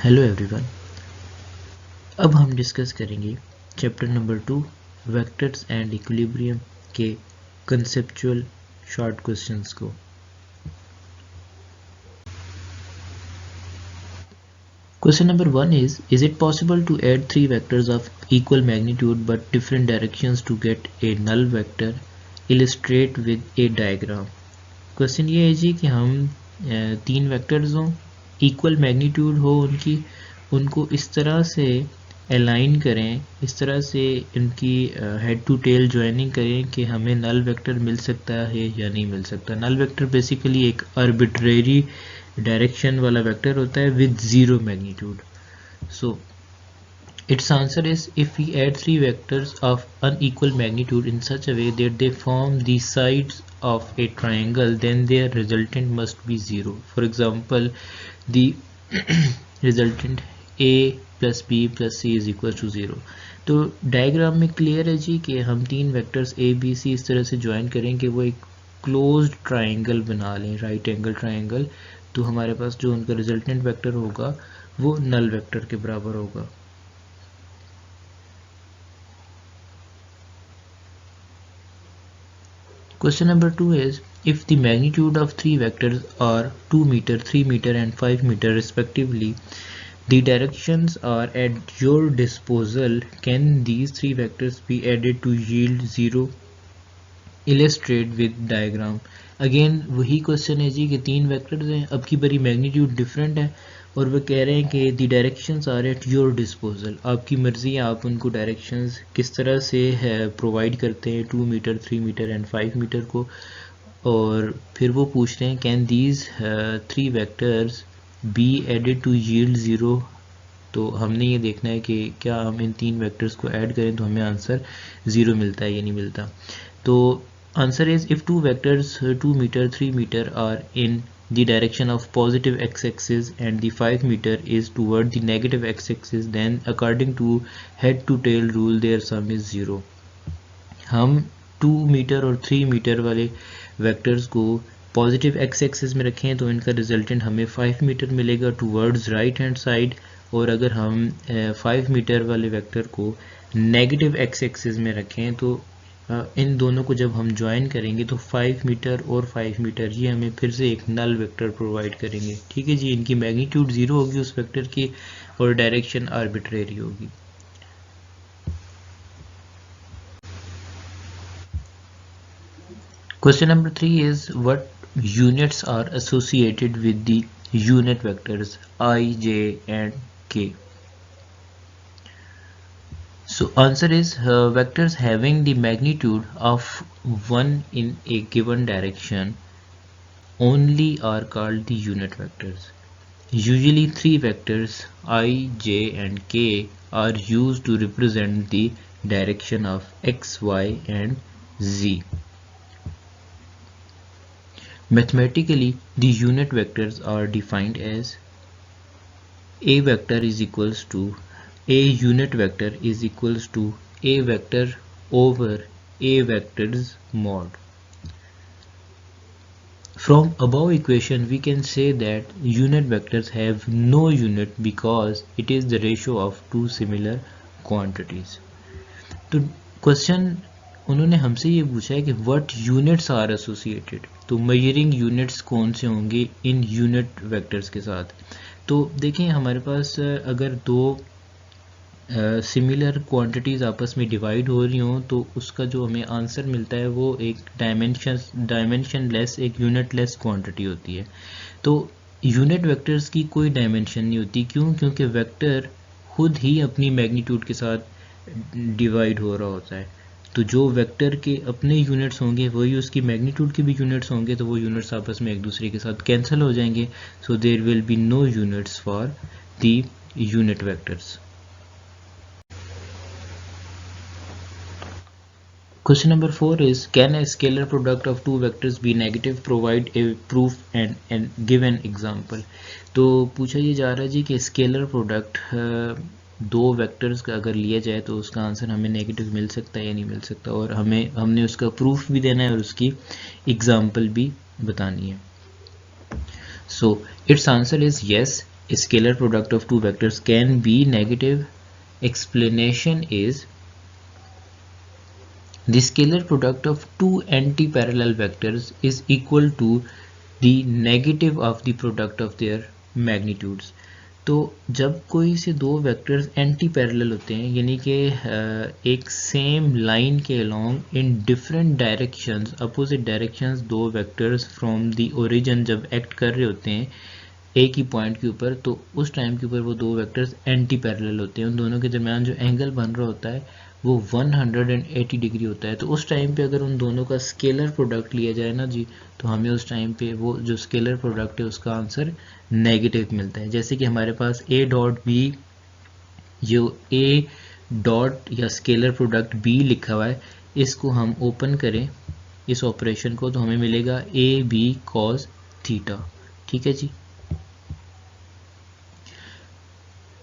Hello everyone. अब हम discuss करेंगे chapter number 2 vectors and equilibrium के कंसेप्चुअल शॉर्ट क्वेश्चंस को। Question number 1 is it possible to add three vectors of equal magnitude but different directions to get a null vector? Illustrate with a diagram। Question ये है जी कि हम तीन vectors हों, equal magnitude हो उनकी, उनको इस तरह से अलाइन करें, इस तरह से इनकी हेड टू टेल ज्वाइनिंग करें कि हमें नल वेक्टर मिल सकता है या नहीं मिल सकता। नल वेक्टर बेसिकली एक आर्बिट्रेरी डायरेक्शन वाला वेक्टर होता है with zero magnitude. So its answer is if we add three vectors of unequal magnitude in such a way that they form the sides of a triangle, then their resultant must be zero. For example, the resultant a plus b plus c is equal to 0। तो diagram में clear है जी कि हम तीन vectors a b c इस तरह से join करें कि वो एक क्लोज्ड ट्राइंगल बना लें, राइट एंगल ट्राइंगल। तो हमारे पास जो उनका रिजल्टेंट वेक्टर होगा वो नल वेक्टर के बराबर होगा। Question number 2 is if the magnitude of three vectors are 2 meter, 3 meter and 5 meter respectively, the directions are at your disposal, can these three vectors be added to yield 0? Illustrate with diagram। Again वही question है जी कि तीन vectors हैं, अब की बारी magnitude different है और वो कह रहे हैं कि the directions are at your disposal, आपकी मर्ज़ी है आप उनको डायरेक्शंस किस तरह से प्रोवाइड करते हैं 2 मीटर, 3 मीटर एंड 5 मीटर को। और फिर वो पूछ रहे हैं can these three vectors be added to yield 0। तो हमने ये देखना है कि क्या हम इन तीन वेक्टर्स को ऐड करें तो हमें आंसर 0 मिलता है या नहीं मिलता। तो answer is if two vectors 2 meter 3 meter are in the direction of positive x-axis and the 5 meter is toward the negative x-axis, then according to head to tail rule their sum is 0। हम 2 metre और 3 metre वाले vectors को positive x axis में रखें तो इनका resultant हमें 5 metre मिलेगा टूवर्ड्स राइट हैंड साइड। और अगर हम 5 मीटर वाले वेक्टर को नेगेटिव एक्स एक्सिस में रखें तो इन दोनों को जब हम ज्वाइन करेंगे तो 5 मीटर और 5 मीटर ये हमें फिर से एक नल वेक्टर प्रोवाइड करेंगे। ठीक है जी, इनकी मैग्नीट्यूड 0 होगी उस वेक्टर की और डायरेक्शन आर्बिट्रेरी होगी। Question number 3 is what units are associated with the unit vectors I, j and k? So answer is vectors having the magnitude of 1 in a given direction only are called the unit vectors. Usually three vectors I, j and k are used to represent the direction of x, y and z. Mathematically, the unit vectors are defined as a vector is equals to a unit vector is equals to a vector over a vector's mod. From above equation we can say that unit vectors have no unit because it is the ratio of two similar quantities। तो question उन्होंने हमसे ये पूछा है कि what units are associated, तो measuring units कौन से होंगे इन यूनिट वेक्टर्स के साथ। तो देखें हमारे पास अगर दो सिमिलर क्वांटिटीज़ आपस में डिवाइड हो रही हों तो उसका जो हमें आंसर मिलता है वो एक डायमेंशन लेस, एक यूनिट लेस क्वांटिटी होती है। तो यूनिट वेक्टर्स की कोई डायमेंशन नहीं होती, क्यों? क्योंकि वेक्टर खुद ही अपनी मैग्नीट्यूड के साथ डिवाइड हो रहा होता है। तो जो वेक्टर के अपने यूनिट्स होंगे वही उसकी मैग्नीट्यूड के भी यूनिट्स होंगे, तो वो यूनिट्स आपस में एक दूसरे के साथ कैंसिल हो जाएंगे। So there will be no units for the unit vectors. Question number 4 is can a scalar product of two vectors be negative? Provide a proof and give an example। तो पूछा ये जा रहा है जी कि स्केलर प्रोडक्ट दो vectors का अगर लिया जाए तो उसका आंसर हमें नेगेटिव मिल सकता है या नहीं मिल सकता, और हमने उसका प्रूफ भी देना है और उसकी एग्जाम्पल भी बतानी है। So it's answer is yes, scalar product of two vectors can be negative. Explanation is the scalar product of two anti-parallel vectors is equal to the negative of the product of their magnitudes. तो जब कोई से दो vectors anti parallel होते हैं यानी कि एक सेम लाइन के along in different directions opposite directions दो वेक्टर्स फ्रॉम द ओरिजिन जब एक्ट कर रहे होते हैं एक ही पॉइंट के ऊपर, तो उस टाइम के ऊपर वो दो वेक्टर्स एंटी पैरेलल होते हैं। उन दोनों के दरमियान जो एंगल बन रहा होता है वो 180 डिग्री होता है। तो उस टाइम पे अगर उन दोनों का स्केलर प्रोडक्ट लिया जाए ना जी, तो हमें उस टाइम पे वो जो स्केलर प्रोडक्ट है उसका आंसर नेगेटिव मिलता है। जैसे कि हमारे पास ए डॉट बी, जो ए डॉट या स्केलर प्रोडक्ट बी लिखा हुआ है, इसको हम ओपन करें इस ऑपरेशन को, तो हमें मिलेगा ए बी कॉस थीटा। ठीक है जी।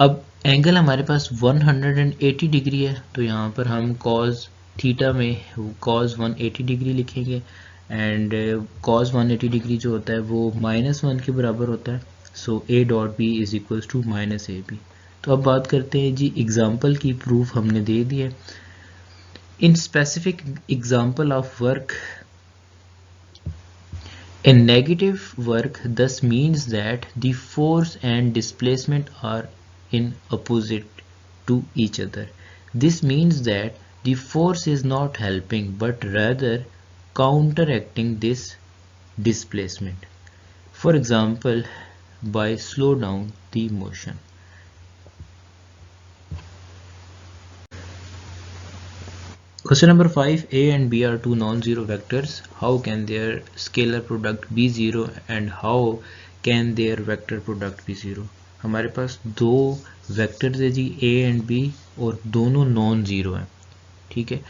अब एंगल हमारे पास 180 डिग्री है, तो यहाँ पर हम कॉस थीटा में कॉस 180 डिग्री लिखेंगे एंड कॉस 180 डिग्री जो होता है वो -1 के बराबर होता है। So A dot B is equals to minus A B. तो अब बात करते हैं जी एग्जाम्पल की। प्रूफ हमने दे दी है। In specific example of work a negative work thus means that the force and displacement are in opposite to each other. This means that the force is not helping but rather counteracting this displacement. For example, by slow down the motion. Question number 5. A and B are two non-zero vectors. How can their scalar product be zero and how can their vector product be zero? हमारे पास दो vectors है जी A and B और दोनों non zero हैं। ठीक है,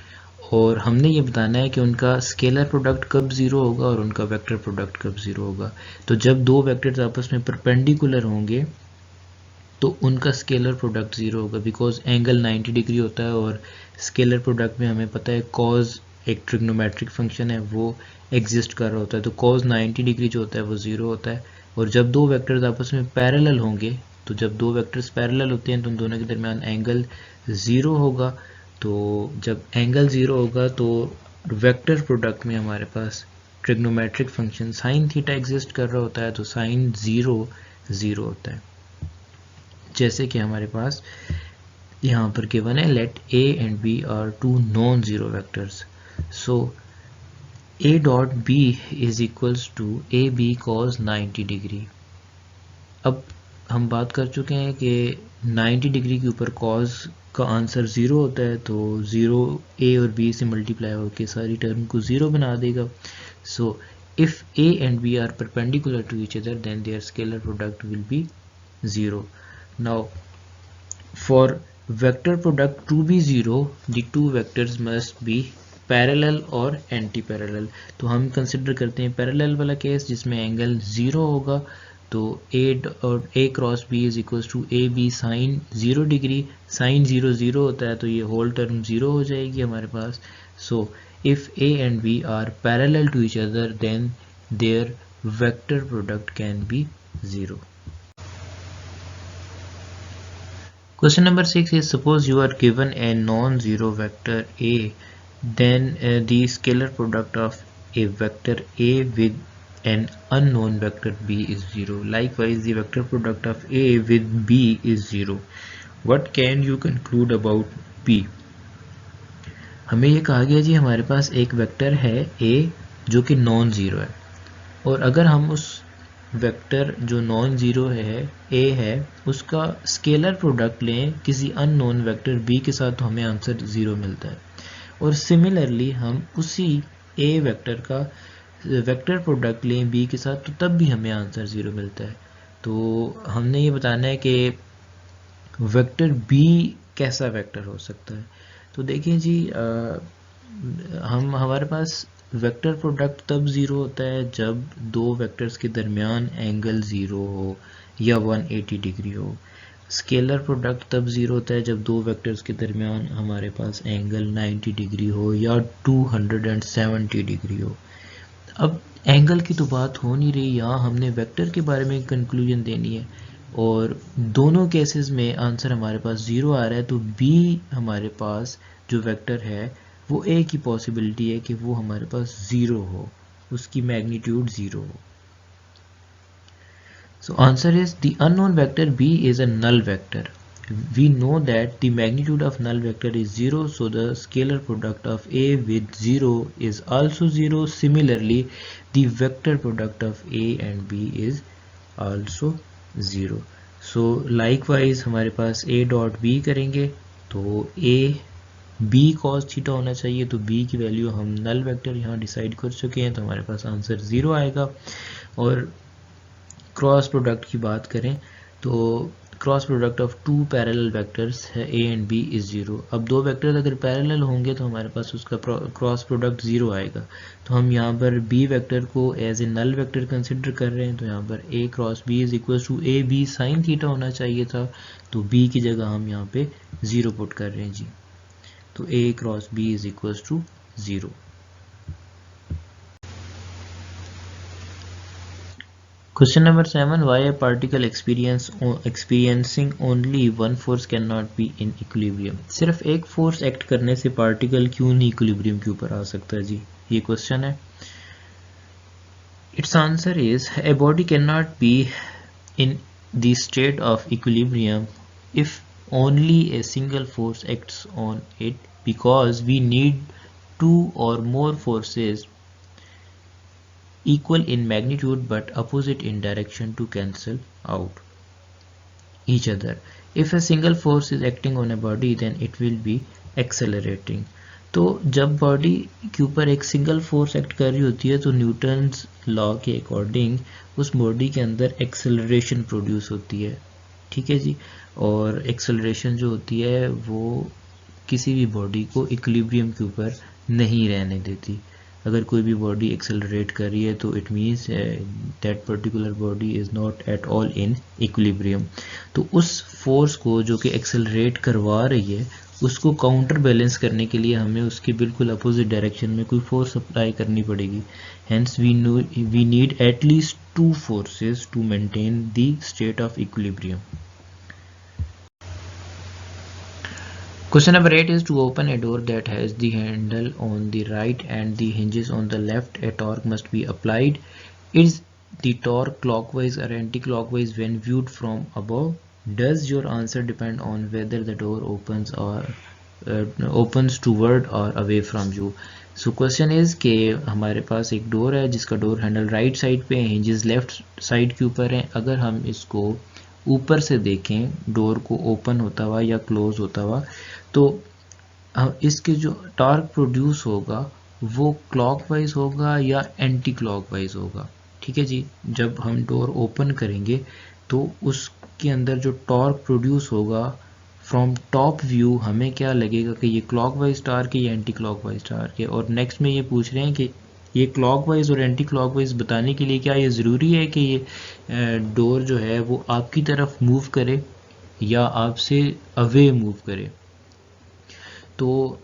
और हमने ये बताना है कि उनका स्केलर प्रोडक्ट कब ज़ीरो होगा और उनका वेक्टर प्रोडक्ट कब ज़ीरो होगा। तो जब दो वेक्टर्स आपस में परपेंडिकुलर होंगे तो उनका स्केलर प्रोडक्ट ज़ीरो होगा, बिकॉज एंगल 90 डिग्री होता है और स्केलर प्रोडक्ट में हमें पता है कॉज एक ट्रिग्नोमेट्रिक फंक्शन है वो एग्जिस्ट कर रहा होता है। तो कॉज 90 डिग्री जो होता है वो ज़ीरो होता है। और जब दो वेक्टर्स आपस में पैरेलल होंगे, तो जब दो वेक्टर्स पैरेलल होते हैं तो उन दोनों के दरमियान एंगल ज़ीरो होगा। तो जब एंगल ज़ीरो होगा तो वेक्टर प्रोडक्ट में हमारे पास trigonometric function sine theta exist कर रहा होता है, तो साइन ज़ीरो ज़ीरो होता है। जैसे कि हमारे पास यहाँ पर गिवन है let A and B are two non zero vectors. So A dot B is equals to A B cos 90 degree. अब हम बात कर चुके हैं कि 90 डिग्री के ऊपर कॉस का आंसर ज़ीरो होता है, तो ज़ीरो ए और बी से मल्टीप्लाई होकर सारी टर्म को ज़ीरो बना देगा। So if A and B are perpendicular to each other then their scalar product will be zero. Now, for vector product to be zero, the two vectors must be parallel और anti-parallel. तो हम consider करते हैं parallel वाला case जिसमें angle zero होगा। तो a cross b is equals to A B sine 0 degree. Sine 0 0 होता है तो ये होल टर्म ज़ीरो हो जाएगी हमारे पास। So if a and b are parallel to each other then there vector product can be zero. Question number 6 is suppose you are given a non-zero vector A, then the scalar product of a vector A with an unknown vector B is 0. Likewise, the vector product of A with B is 0. What can you conclude about B? हमें ये कहा गया जी हमारे पास एक vector है A जो कि non zero है, और अगर हम उस वेक्टर जो नॉन ज़ीरो है A है उसका स्केलर प्रोडक्ट लें किसी अननोन वेक्टर B के साथ तो हमें आंसर ज़ीरो मिलता है। और सिमिलरली हम उसी A वेक्टर का वेक्टर प्रोडक्ट लें B के साथ तो तब भी हमें आंसर ज़ीरो मिलता है। तो हमने ये बताना है कि वेक्टर B कैसा वेक्टर हो सकता है। तो देखिए जी हमारे पास वेक्टर प्रोडक्ट तब ज़ीरो होता है जब दो वेक्टर्स के दरमियान एंगल ज़ीरो हो या 180 डिग्री हो। स्केलर प्रोडक्ट तब ज़ीरो होता है जब दो वेक्टर्स के दरमियान हमारे पास एंगल 90 डिग्री हो या 270 डिग्री हो। अब एंगल की तो बात हो नहीं रही, यहाँ हमने वेक्टर के बारे में कंक्लूजन देनी है। और दोनों केसेस में आंसर हमारे पास 0 आ रहा है, तो बी हमारे पास जो वेक्टर है वो एक ही पॉसिबिलिटी है कि वो हमारे पास 0 हो, उसकी मैग्नीट्यूड 0 हो. So answer is the unknown vector b is a null vector. We know that the magnitude of null vector is 0, so the scalar product of a with 0 is also 0. Similarly, the vector product of a and b is also 0. So likewise हमारे पास a dot b करेंगे तो a b cos theta होना चाहिए, तो b की value हम null vector यहाँ decide कर चुके हैं, तो हमारे पास आंसर 0 आएगा. और क्रॉस प्रोडक्ट की बात करें तो cross product of two parallel vectors है a एंड b इज 0. अब दो वेक्टर्स अगर पैरेलल होंगे तो हमारे पास उसका क्रॉस प्रोडक्ट 0 आएगा. तो हम यहाँ पर b वेक्टर को as a null vector consider कर रहे हैं, तो यहाँ पर a cross b is equal to A B sine theta होना चाहिए था, तो b की जगह हम यहाँ पे 0 पुट कर रहे हैं जी. तो a cross b is equal to 0. Question number 7. Why a particle experiencing only one force cannot be in equilibrium? सिर्फ एक फोर्स एक्ट करने से पार्टिकल क्यों नहीं इक्विलिब्रियम के ऊपर आ सकता है जी, ये क्वेश्चन है. Its answer is a body cannot be in the state of equilibrium if only a single force acts on it, because we need two or more forces equal in magnitude but opposite in direction to cancel out each other. If a single force is acting on a body, then it will be accelerating. तो जब body के ऊपर एक single force act कर रही होती है तो न्यूटन्स लॉ के अकॉर्डिंग उस बॉडी के अंदर एक्सेलरेशन प्रोड्यूस होती है. ठीक है जी. और एक्सेलरेशन जो होती है वो किसी भी बॉडी को इक्विलिब्रियम के ऊपर नहीं रहने देती. अगर कोई भी बॉडी एक्सेलरेट कर रही है तो it means that particular body is not at all in equilibrium. तो उस फोर्स को जो कि एक्सेलरेट करवा रही है उसको काउंटर बैलेंस करने के लिए हमें उसके बिल्कुल अपोजिट डायरेक्शन में कोई फोर्स अप्लाई करनी पड़ेगी. Hence we need at least two forces to maintain the state of equilibrium. Question number 8 is to open a door that has the handle on the right and the hinges on the left, a torque must be applied. Is the torque clockwise or anti-clockwise when viewed from above? Does your answer depend on whether the door opens toward or away from you? So question is कि हमारे पास एक door है जिसका door handle right side पे है, hinges left side के ऊपर है. अगर हम इसको ऊपर से देखें डोर को ओपन होता हुआ या क्लोज होता हुआ, तो इसके जो टॉर्क प्रोड्यूस होगा वो क्लॉकवाइज होगा या एंटी क्लॉकवाइज होगा. ठीक है जी. जब हम डोर ओपन करेंगे तो उसके अंदर जो टॉर्क प्रोड्यूस होगा फ्रॉम टॉप व्यू हमें क्या लगेगा कि ये क्लॉकवाइज टॉर्क है या एंटी क्लॉकवाइज टॉर्क है. और नेक्स्ट में ये पूछ रहे हैं कि ये क्लॉकवाइज और एंटी क्लॉकवाइज बताने के लिए क्या ये ज़रूरी है कि ये डोर जो है वो आपकी तरफ मूव करे या आपसे अवे मूव करे. तो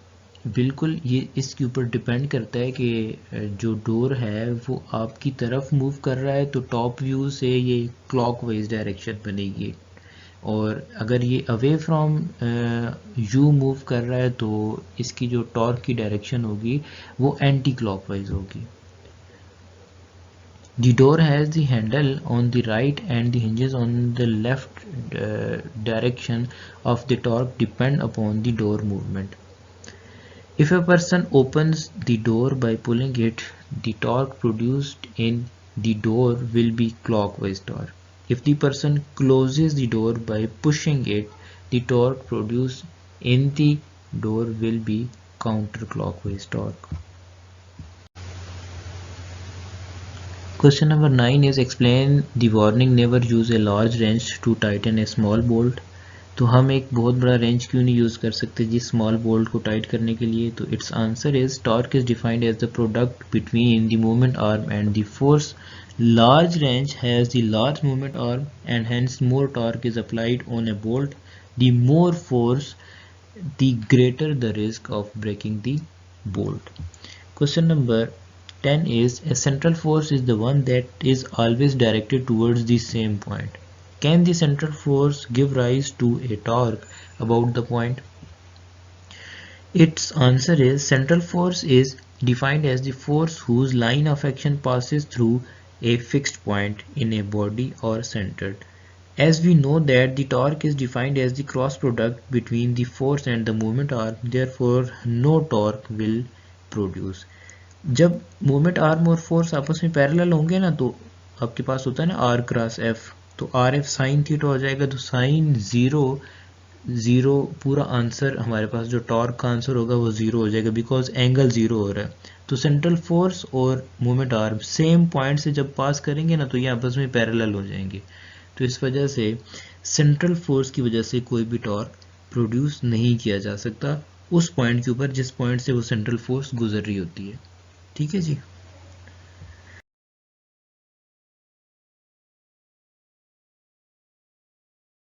बिल्कुल ये इसके ऊपर डिपेंड करता है कि जो डोर है वो आपकी तरफ मूव कर रहा है तो टॉप व्यू से ये क्लॉकवाइज डायरेक्शन बनेगी, और अगर ये अवे फ्रॉम यू मूव कर रहा है तो इसकी जो टॉर्क की डायरेक्शन होगी वो एंटी क्लॉकवाइज होगी. The door has the handle on the right and the hinges on the left. Direction of the torque depend upon the door movement. If a person opens the door by pulling it, the torque produced in the door will be clockwise torque. If the person closes the door by pushing it, the torque produced in the door will be counterclockwise torque. Question number 9 is explain the warning never use a large wrench to tighten a small bolt. तो हम एक बहुत बड़ा wrench क्यों नहीं use कर सकते जी स्मॉल बोल्ट को टाइट करने के लिए. तो its answer is torque is defined as the product between the movement arm and the force. Large wrench has the large movement arm and hence more torque is applied on a bolt. The more force the greater the risk of breaking the bolt. Question number 10 is a central force is the one that is always directed towards the same point. Can the central force give rise to a torque about the point? Its answer is central force is defined as the force whose line of action passes through a fixed point in a body or center. As we know that the torque is defined as the cross product between the force and the movement arm, therefore no torque will produce. जब moment arm और force आपस में parallel होंगे ना, तो आपके पास होता है ना आर क्रॉस एफ, तो आर एफ साइन थीटा हो जाएगा, तो साइन जीरो जीरो पूरा आंसर हमारे पास जो टॉर्क का आंसर होगा वो जीरो हो जाएगा, बिकॉज एंगल जीरो हो रहा है। तो सेंट्रल फोर्स और मोमेंट आर्म सेम पॉइंट से जब पास करेंगे ना, तो ये आपस में पैरेलल हो जाएंगे। तो इस वजह से सेंट्रल फोर्स की वजह से कोई भी टॉर्क प्रोड्यूस नहीं किया जा सकता उस पॉइंट के ऊपर जिस पॉइंट से वो सेंट्रल फोर्स गुजर रही होती है। ठीक है जी।